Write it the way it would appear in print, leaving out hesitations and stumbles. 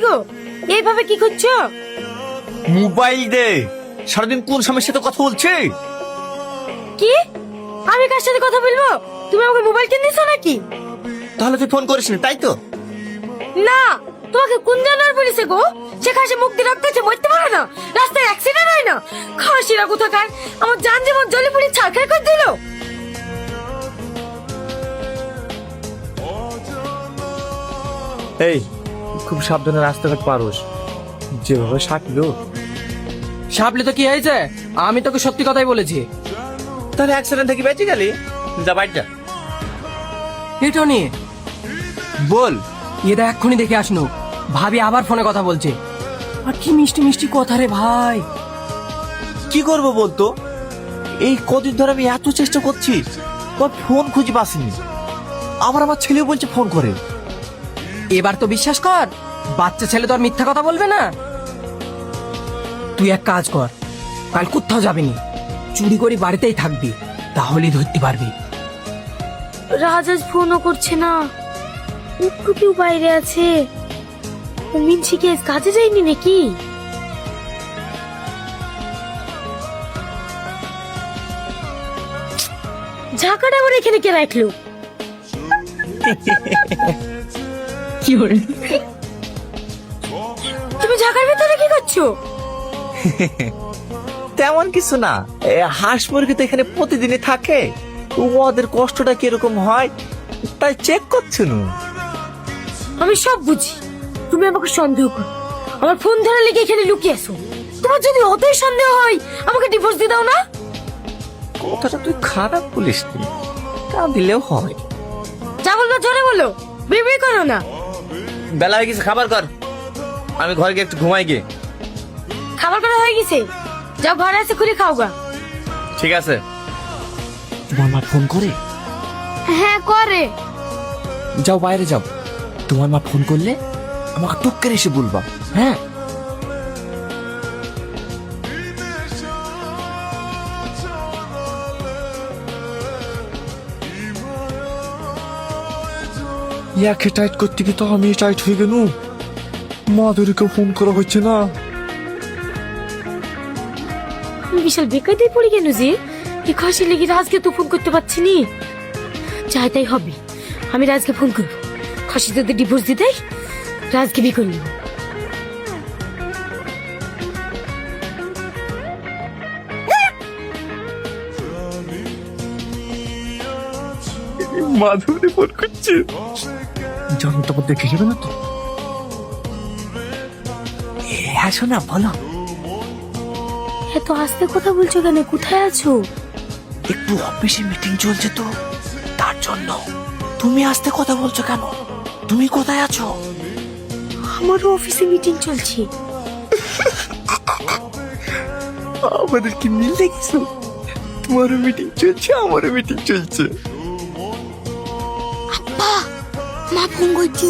গো, এইভাবে কি করছো? মোবাইল দে। সারাদিন কোন স্বামীর সাথে কথা বলছে? কি? আমি কার সাথে কথা বলবো? তুমি আমাকে মোবাইল কিনে দিছো নাকি? তাহলে তুই ফোন করিস না, তাই তো? না, তোমাকে কোন জানার বলেছে গো? সে খাসে মুখ দিয়ে রক্ত আছে, মরতে পারে না, রাস্তায় অ্যাক্সিডেন্ট হয় না। খাসিরা কোথাকার আমার জান জীবন জলে পুড়ে ছারখার করে দিল। এই, খুব সাবধানে রাস্তাঘাট পারোস। যেভাবে সাপলো। সাপলে তো কি হয়েছে? আমি তোকে সত্যি কথাই বলেছি। তাহলে অ্যাক্সিডেন্ট থেকে বেঁচে গেলি? যা বাইর যা। এটা নিয়ে বল। এটা এক্ষুনি দেখে আসনু। ভাবি আবার ফোনে কথা বলছে। আর কি মিষ্টি মিষ্টি কথা রে ভাই। কি করবো বলতো? এই কদিন ধরে আমি এত চেষ্টা করছি, তোর ফোন খুঁজে পাসিনি। আবার আমার ছেলেও বলছে ফোন করে। এবার তো বিশ্বাস কর, বাচ্চা ছেলে তো আর মিথ্যা কথা বলবে না। তুই এক কাজ কর, কাল কোথাও যাবি নি, চুরি করে বাড়িতেই থাকবি, তাহলেই ধরতে পারবি। রাজ আজ ফোনও করছে না, একটু কেউ বাইরে আছে। মিনছি কি আজ কাজে যায়নি নাকি? ঝাঁকাটা আবার এখানে কে রাখলো? কি করে? তুমি ঝাঁকার ভিতরে কি করছো? তেমন কিছু না, হাঁস মুরগি তো এখানে প্রতিদিনই থাকে, ওদের কষ্টটা কিরকম হয় তাই চেক করছো না। আমি সব বুঝি, তুমি আমাকে সন্দেহ করো। আমার ফোন ধরে লেগে এখানে লুকিয়ে আসো। তোমার যদি অতই সন্দেহ হয়, আমাকে ডিভোর্স দিয়ে দাও না। কথাটা তুই খারাপ বলিস নি, তা দিলেও হয়। যা বলবো জোরে বলো, বিড়বিড় করো না। বেলা হয়ে গেছে, খাবার কর। আমি ঘরে গিয়ে একটু ঘুমাই গিয়ে। খাবার করা হয়ে গেছে, যাও ঘরে আছে খুলে খাও গা। ঠিক আছে। তোমার মা ফোন করে? হ্যাঁ করে। যাও বাইরে যাও, তোমার মা ফোন করলে আমাকে টুক করে এসে বলবা। হ্যাঁ, ইয়াকে টাইট করতে গিয়ে তো আমি টাইট হয়ে গেল। মাধুরীকে ফোন করা হচ্ছে না। আমি বিশাল বেকার দিয়ে পড়ি কেন যে? এই খাসি লেগে রাজকে তো ফোন করতে পারছি নি। চাই তাই হবে, আমি রাজকে ফোন করবো। খাসি যদি ডিভোর্স দিয়ে দেয়, রাজকে বিয়ে করে নেব। মাধুরী ফোন করছে, যখন তখন দেখে যাবে না তো? হ্যাঁ শোনা, বলো। এত আস্তে কথা বলছো কেন? কোথায় আছো? একটু অফিসে মিটিং চলছে তো, তার জন্য। তুমি আস্তে কথা বলছো কেন? তুমি কোথায় আছো? আমারও অফিসে মিটিং চলছে। আমাদের কি মিল দেখছো? তোমারও মিটিং চলছে, আমারও মিটিং চলছে। মা ফোন করছে।